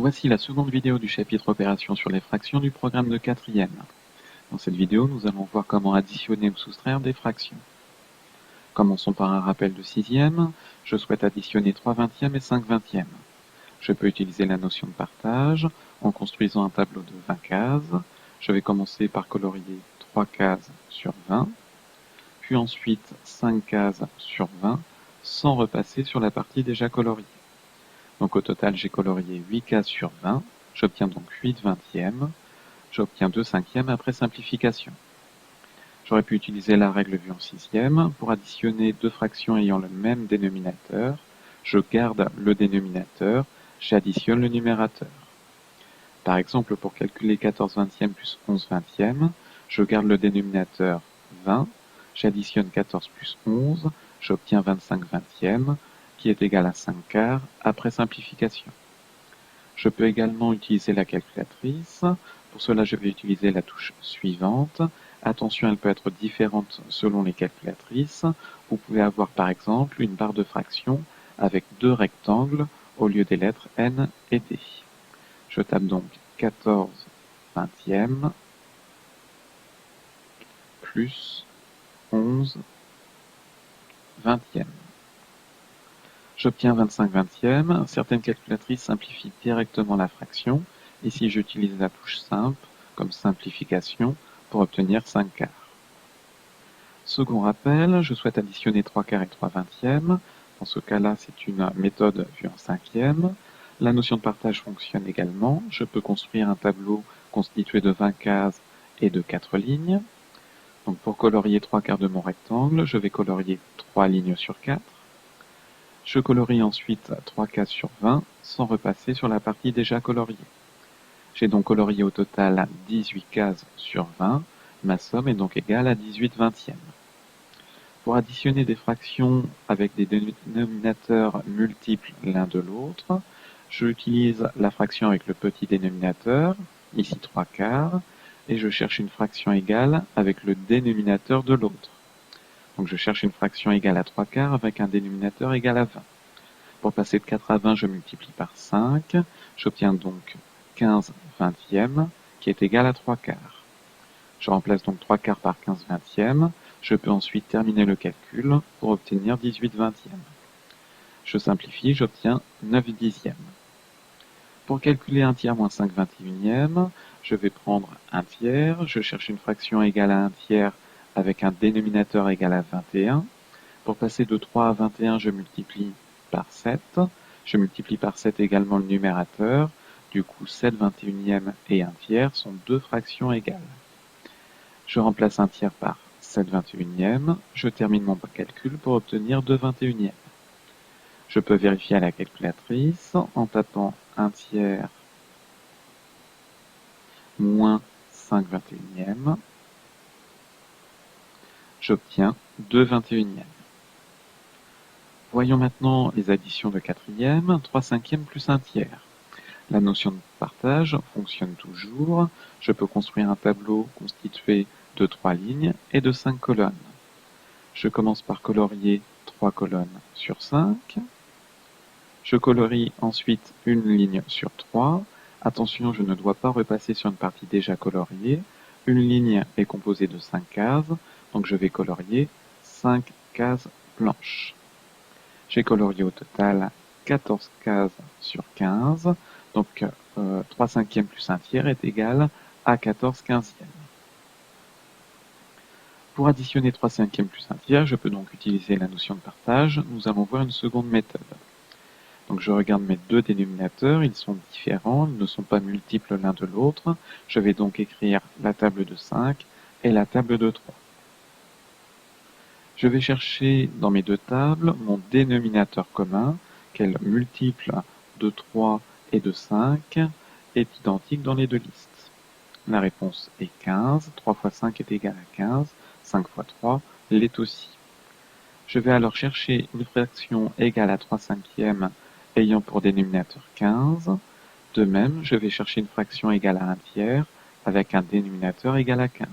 Voici la seconde vidéo du chapitre opération sur les fractions du programme de 4e. Dans cette vidéo, nous allons voir comment additionner ou soustraire des fractions. Commençons par un rappel de 6e. Je souhaite additionner 3 vingtièmes et 5 vingtièmes. Je peux utiliser la notion de partage en construisant un tableau de 20 cases. Je vais commencer par colorier 3 cases sur 20, puis ensuite 5 cases sur 20, sans repasser sur la partie déjà coloriée. Donc au total, j'ai colorié 8 cases sur 20, j'obtiens donc 8 vingtièmes, j'obtiens 2 cinquièmes après simplification. J'aurais pu utiliser la règle vue en 6e. Pour additionner deux fractions ayant le même dénominateur, je garde le dénominateur, j'additionne le numérateur. Par exemple, pour calculer 14 vingtièmes plus 11 vingtièmes, je garde le dénominateur 20, j'additionne 14 plus 11, j'obtiens 25 vingtièmes, qui est égal à 5 quarts après simplification. Je peux également utiliser la calculatrice. Pour cela, je vais utiliser la touche suivante. Attention, elle peut être différente selon les calculatrices. Vous pouvez avoir par exemple une barre de fractions avec deux rectangles au lieu des lettres N et D. Je tape donc 14 vingtièmes plus 11 vingtièmes. J'obtiens 25 vingtièmes. Certaines calculatrices simplifient directement la fraction. Ici, j'utilise la touche simple comme simplification pour obtenir 5 quarts. Second rappel, je souhaite additionner 3 quarts et 3 vingtièmes. Dans ce cas-là, c'est une méthode vue en 5e. La notion de partage fonctionne également. Je peux construire un tableau constitué de 20 cases et de 4 lignes. Donc pour colorier 3 quarts de mon rectangle, je vais colorier 3 lignes sur 4. Je colorie ensuite 3 cases sur 20 sans repasser sur la partie déjà coloriée. J'ai donc colorié au total 18 cases sur 20. Ma somme est donc égale à 18 vingtièmes. Pour additionner des fractions avec des dénominateurs multiples l'un de l'autre, j'utilise la fraction avec le petit dénominateur, ici 3 quarts, et je cherche une fraction égale avec le dénominateur de l'autre. Donc je cherche une fraction égale à 3 quarts avec un dénominateur égal à 20. Pour passer de 4 à 20, je multiplie par 5. J'obtiens donc 15 vingtièmes, qui est égal à 3 quarts. Je remplace donc 3 quarts par 15 vingtièmes. Je peux ensuite terminer le calcul pour obtenir 18 vingtièmes. Je simplifie, j'obtiens 9 dixièmes. Pour calculer 1 tiers moins 5 21e, je vais prendre 1 tiers. Je cherche une fraction égale à 1 tiers avec un dénominateur égal à 21. Pour passer de 3 à 21, je multiplie par 7. Je multiplie par 7 également le numérateur. Du coup, 7 21e et 1 tiers sont deux fractions égales. Je remplace 1 tiers par 7 21e. Je termine mon calcul pour obtenir 2 21e. Je peux vérifier à la calculatrice en tapant 1 tiers moins 5 21e. J'obtiens 2 21e. Voyons maintenant les additions de 4e, 3 cinquièmes plus 1 tiers. La notion de partage fonctionne toujours. Je peux construire un tableau constitué de 3 lignes et de 5 colonnes. Je commence par colorier 3 colonnes sur 5. Je colorie ensuite une ligne sur 3. Attention, je ne dois pas repasser sur une partie déjà coloriée. Une ligne est composée de 5 cases, donc je vais colorier 5 cases blanches. J'ai colorié au total 14 cases sur 15, donc 3 cinquièmes plus 1 tiers est égal à 14 quinzièmes. Pour additionner 3 cinquièmes plus 1 tiers, je peux donc utiliser la notion de partage. Nous allons voir une seconde méthode. Donc je regarde mes deux dénominateurs, ils sont différents, ils ne sont pas multiples l'un de l'autre. Je vais donc écrire la table de 5 et la table de 3. Je vais chercher dans mes deux tables mon dénominateur commun, quel multiple de 3 et de 5 est identique dans les deux listes. La réponse est 15, 3 fois 5 est égal à 15, 5 fois 3 l'est aussi. Je vais alors chercher une fraction égale à 3 cinquièmes ayant pour dénominateur 15. De même, je vais chercher une fraction égale à 1 tiers avec un dénominateur égal à 15.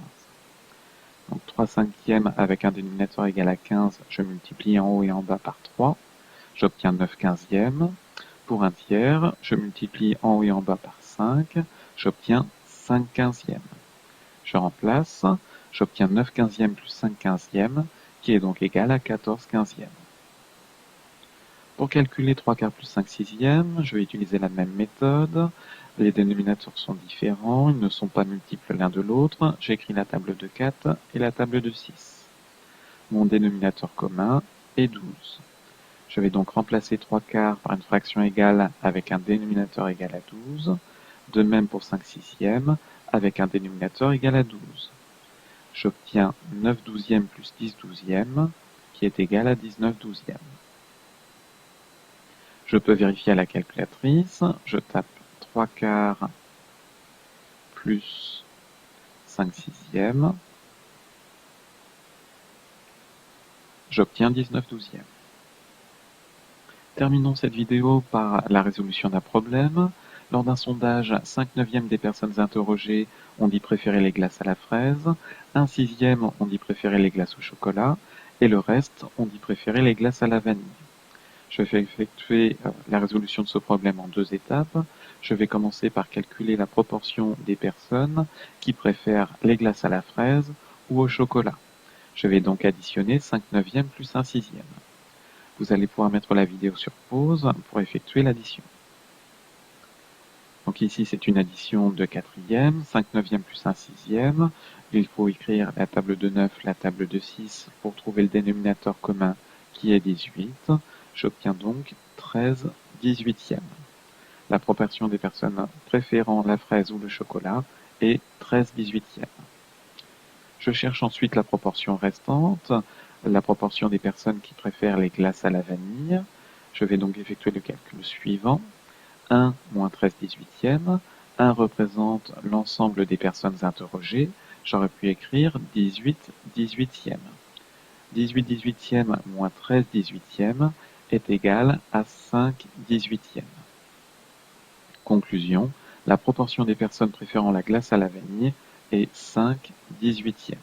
Donc 3 cinquièmes avec un dénominateur égal à 15, je multiplie en haut et en bas par 3. J'obtiens 9 quinzièmes. Pour un tiers, je multiplie en haut et en bas par 5, j'obtiens 5 quinzièmes. Je remplace, j'obtiens 9 quinzièmes plus 5 quinzièmes, qui est donc égal à 14 quinzièmes. Pour calculer 3 quarts plus 5 sixièmes, je vais utiliser la même méthode. Les dénominateurs sont différents, ils ne sont pas multiples l'un de l'autre. J'écris la table de 4 et la table de 6. Mon dénominateur commun est 12. Je vais donc remplacer 3 quarts par une fraction égale avec un dénominateur égal à 12. De même pour 5 sixièmes avec un dénominateur égal à 12. J'obtiens 9 douzièmes plus 10 douzièmes qui est égal à 19 douzièmes. Je peux vérifier à la calculatrice, je tape 3 quarts plus 5 sixièmes, j'obtiens 19 douzièmes. Terminons cette vidéo par la résolution d'un problème. Lors d'un sondage, 5 neuvièmes des personnes interrogées ont dit préférer les glaces à la fraise, 1 sixième ont dit préférer les glaces au chocolat, et le reste ont dit préférer les glaces à la vanille. Je vais effectuer la résolution de ce problème en 2 étapes. Je vais commencer par calculer la proportion des personnes qui préfèrent les glaces à la fraise ou au chocolat. Je vais donc additionner 5 neuvièmes plus 1 sixième. Vous allez pouvoir mettre la vidéo sur pause pour effectuer l'addition. Donc ici c'est une addition de quatrième, 5 neuvièmes plus 1 sixième. Il faut écrire la table de 9, la table de 6 pour trouver le dénominateur commun qui est 18. J'obtiens donc 13 dix-huitièmes. La proportion des personnes préférant la fraise ou le chocolat est 13 dix-huitièmes. Je cherche ensuite la proportion restante, la proportion des personnes qui préfèrent les glaces à la vanille. Je vais donc effectuer le calcul suivant. 1 moins 13 dix-huitièmes. 1 représente l'ensemble des personnes interrogées. J'aurais pu écrire 18 dix-huitièmes. 18 dix-huitièmes moins 13 dix-huitièmes est égal à 5 dix-huitièmes. Conclusion, la proportion des personnes préférant la glace à la vanille est 5 dix-huitièmes.